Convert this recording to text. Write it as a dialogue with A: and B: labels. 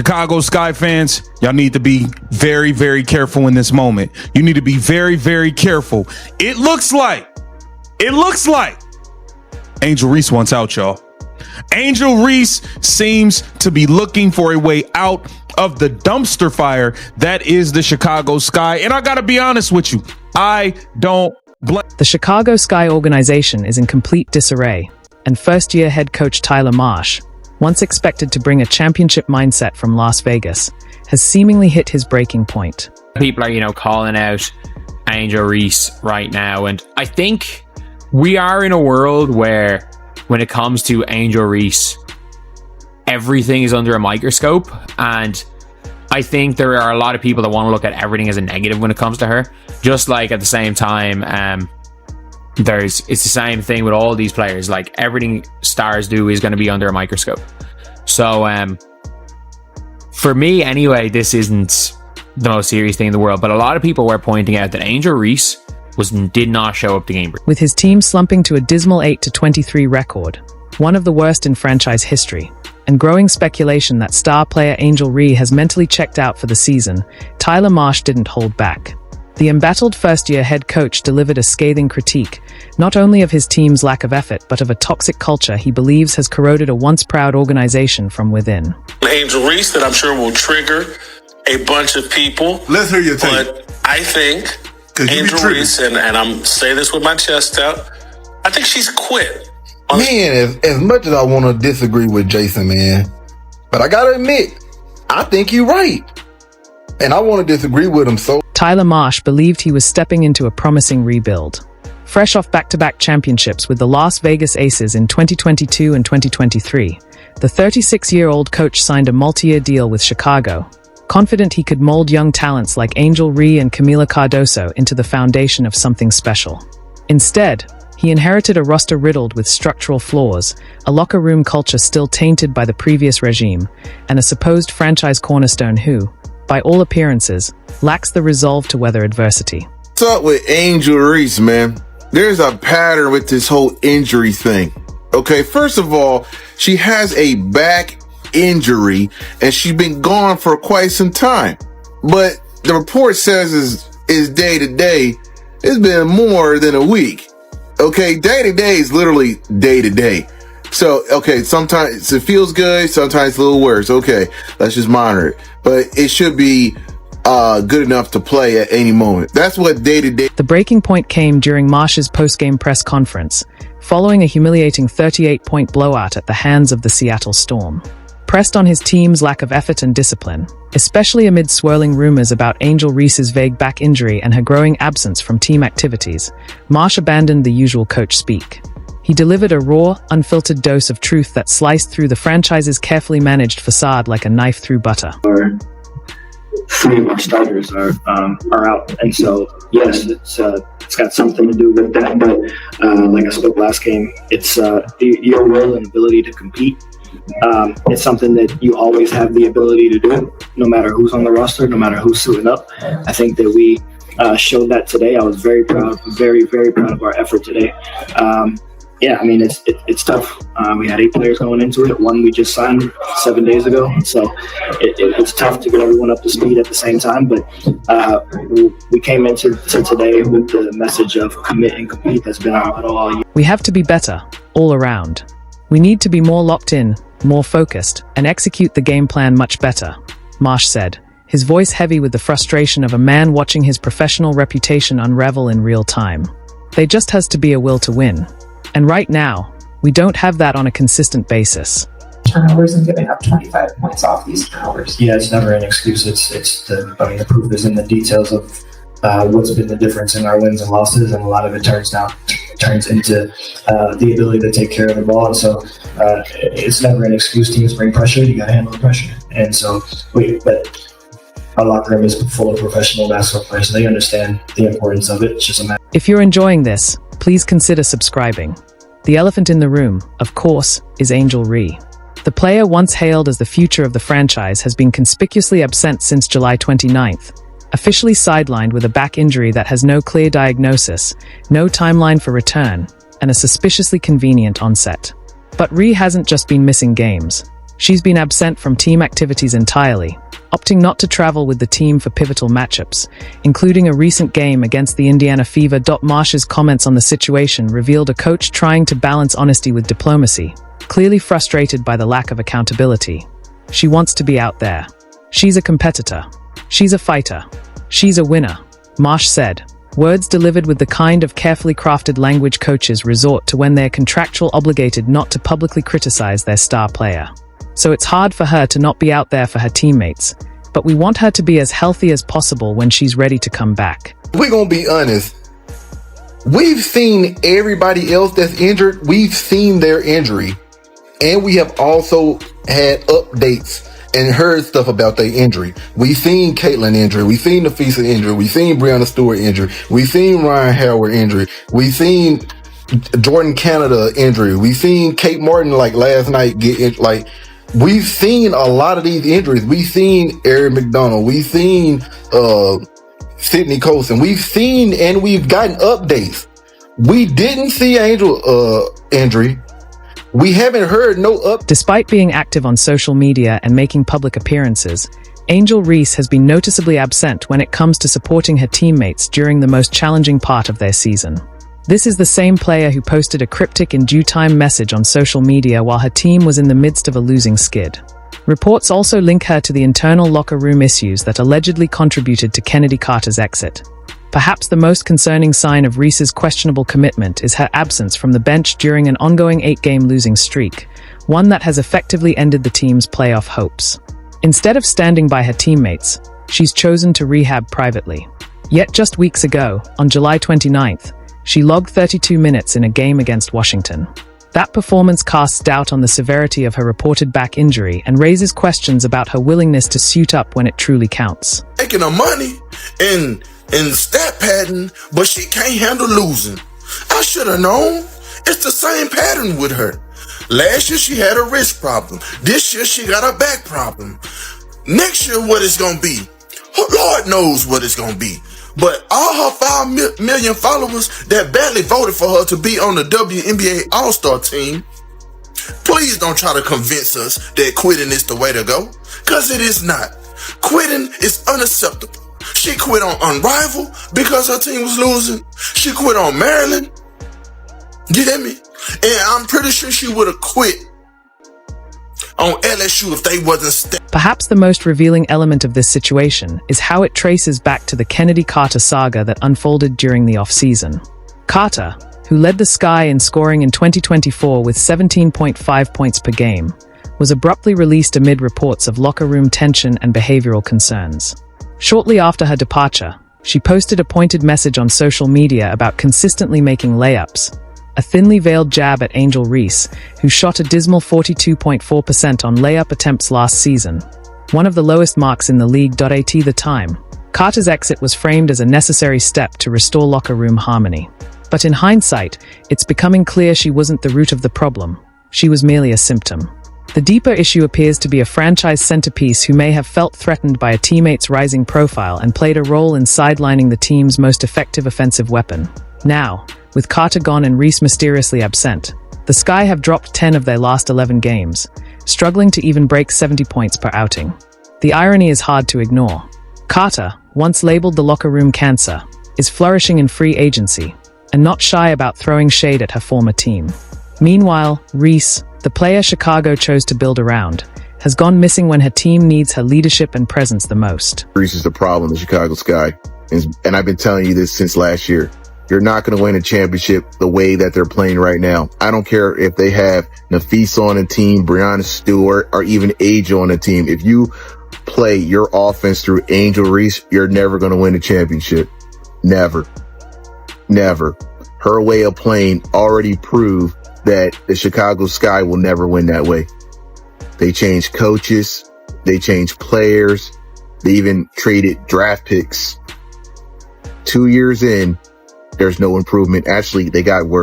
A: Chicago Sky fans, y'all need to be very, very careful in this moment. You need to be very, very careful. It looks like Angel Reese wants out, y'all. Angel Reese seems to be looking for a way out of the dumpster fire that is the Chicago Sky. And I gotta be honest with you, I don't blame.
B: The Chicago Sky organization is in complete disarray, and first-year head coach Tyler Marsh, once expected to bring a championship mindset from Las Vegas, has seemingly hit his breaking point.
C: People are, calling out Angel Reese right now, and I think we are in a world where, when it comes to Angel Reese, everything is under a microscope, and I think there are a lot of people that want to look at everything as a negative when it comes to her. Just like at the same time, it's the same thing with all these players. Like, everything stars do is going to be under a microscope. So for me anyway, this isn't the most serious thing in the world, but a lot of people were pointing out that Angel Reese did not show up to game.
B: With his team slumping to a dismal 8-23 record, one of the worst in franchise history, and growing speculation that star player Angel Reese has mentally checked out for the season, Tyler Marsh didn't hold back. The embattled first-year head coach delivered a scathing critique, not only of his team's lack of effort, but of a toxic culture he believes has corroded a once-proud organization from within.
D: Angel Reese that I'm sure will trigger a bunch of people.
E: Let's hear your take.
D: But I think Angel Reese, and I'm saying this with my chest out, I think she's quit.
E: Man, as much as I want to disagree with Jason, man, but I gotta admit, I think you're right. And I want to disagree with him. So
B: Tyler Marsh believed he was stepping into a promising rebuild. Fresh off back-to-back championships with the Las Vegas Aces in 2022 and 2023, the 36-year-old coach signed a multi-year deal with Chicago, confident he could mold young talents like Angel Reese and Camila Cardoso into the foundation of something special. Instead, he inherited a roster riddled with structural flaws, a locker room culture still tainted by the previous regime, and a supposed franchise cornerstone who, by all appearances, lacks the resolve to weather adversity.
E: What's up with Angel Reese, man? There's a pattern with this whole injury thing. Okay, first of all, she has a back injury and she's been gone for quite some time. But the report says is day to day. It's been more than a week. Okay, day to day is literally day to day. So, okay, sometimes it feels good, sometimes it's a little worse. Okay, let's just monitor it. But it should be good enough to play at any moment. That's what day to day.
B: The breaking point came during Marsh's post-game press conference, following a humiliating 38-point blowout at the hands of the Seattle Storm. Pressed on his team's lack of effort and discipline, especially amid swirling rumors about Angel Reese's vague back injury and her growing absence from team activities, Marsh abandoned the usual coach speak. He delivered a raw, unfiltered dose of truth that sliced through the franchise's carefully managed facade like a knife through butter.
F: Three of our starters are out, and so yes, it's got something to do with that. But like I spoke last game, it's your role and ability to compete. It's something that you always have the ability to do, no matter who's on the roster, no matter who's suiting up. I think that we showed that today. I was very proud, very, very proud of our effort today. Yeah, I mean, it's tough. We had 8 players going into it. One we just signed 7 days ago. So it's tough to get everyone up to speed at the same time. But we came into today with the message of commit and compete that's been our motto all year.
B: We have to be better, all around. We need to be more locked in, more focused, and execute the game plan much better, Marsh said, his voice heavy with the frustration of a man watching his professional reputation unravel in real time. There just has to be a will to win. And right now, we don't have that on a consistent basis.
G: Turnovers and giving up 25 points off these turnovers.
F: Yeah, it's never an excuse. The proof is in the details of what's been the difference in our wins and losses, and a lot of it turns into the ability to take care of the ball. And so it's never an excuse. Teams bring pressure. You got to handle the pressure. And so but our locker room is full of professional basketball players, so they understand the importance of it. It's just a matter.
B: If you're enjoying this, please consider subscribing. The elephant in the room, of course, is Angel Reese. The player once hailed as the future of the franchise has been conspicuously absent since July 29th, officially sidelined with a back injury that has no clear diagnosis, no timeline for return, and a suspiciously convenient onset. But Reese hasn't just been missing games. She's been absent from team activities entirely, opting not to travel with the team for pivotal matchups, including a recent game against the Indiana Fever. Marsh's comments on the situation revealed a coach trying to balance honesty with diplomacy, clearly frustrated by the lack of accountability. She wants to be out there. She's a competitor. She's a fighter. She's a winner, Marsh said. Words delivered with the kind of carefully crafted language coaches resort to when they're contractual obligated not to publicly criticize their star player. So it's hard for her to not be out there for her teammates, but we want her to be as healthy as possible when she's ready to come back.
H: We're going to be honest. We've seen everybody else that's injured. We've seen their injury. And we have also had updates and heard stuff about their injury. We've seen Caitlin injury. We've seen Nafisa injury. We've seen Breonna Stewart injury. We've seen Ryan Howard injury. We've seen Jordan Canada injury. We've seen Kate Martin last night get injured. We've seen a lot of these injuries. We've seen Erin McDonald. We've seen Sydney Colson. We've seen and we've gotten updates. We didn't see Angel injury. We haven't heard no up.
B: Despite being active on social media and making public appearances, Angel Reese has been noticeably absent when it comes to supporting her teammates during the most challenging part of their season. This is the same player who posted a cryptic in due time message on social media while her team was in the midst of a losing skid. Reports also link her to the internal locker room issues that allegedly contributed to Kennedy Carter's exit. Perhaps the most concerning sign of Reese's questionable commitment is her absence from the bench during an ongoing 8-game losing streak, one that has effectively ended the team's playoff hopes. Instead of standing by her teammates, she's chosen to rehab privately. Yet just weeks ago, on July 29th, she logged 32 minutes in a game against Washington. That performance casts doubt on the severity of her reported back injury and raises questions about her willingness to suit up when it truly counts.
I: Making her money and stat padding, but she can't handle losing. I should have known. It's the same pattern with her. Last year she had a wrist problem. This year she got a back problem. Next year what it's gonna be? Lord knows what it's gonna be. But all her 5 million followers that badly voted for her to be on the WNBA All-Star team, please don't try to convince us that quitting is the way to go, because it is not. Quitting is unacceptable. She quit on Unrivaled because her team was losing. She quit on Maryland. You hear me? And I'm pretty sure she would have quit on LSU if they wasn't
B: Perhaps the most revealing element of this situation is how it traces back to the Kennedy Carter saga that unfolded during the offseason. Carter, who led the Sky in scoring in 2024 with 17.5 points per game, was abruptly released amid reports of locker room tension and behavioral concerns. Shortly after her departure, she posted a pointed message on social media about consistently making layups, a thinly veiled jab at Angel Reese, who shot a dismal 42.4% on layup attempts last season, one of the lowest marks in the league. At the time, Carter's exit was framed as a necessary step to restore locker room harmony. But in hindsight, it's becoming clear she wasn't the root of the problem. She was merely a symptom. The deeper issue appears to be a franchise centerpiece who may have felt threatened by a teammate's rising profile and played a role in sidelining the team's most effective offensive weapon. Now, with Carter gone and Reese mysteriously absent, the Sky have dropped 10 of their last 11 games, struggling to even break 70 points per outing. The irony is hard to ignore. Carter, once labeled the locker room cancer, is flourishing in free agency, and not shy about throwing shade at her former team. Meanwhile, Reese, the player Chicago chose to build around, has gone missing when her team needs her leadership and presence the most.
H: Reese is the problem in the Chicago Sky. And I've been telling you this since last year. You're not going to win a championship the way that they're playing right now. I don't care if they have Nafisa on the team, Breonna Stewart, or even Angel on the team. If you play your offense through Angel Reese, you're never going to win a championship. Never. Never. Her way of playing already proved that the Chicago Sky will never win that way. They changed coaches. They changed players. They even traded draft picks. 2 years in, there's no improvement. Actually, they got worse.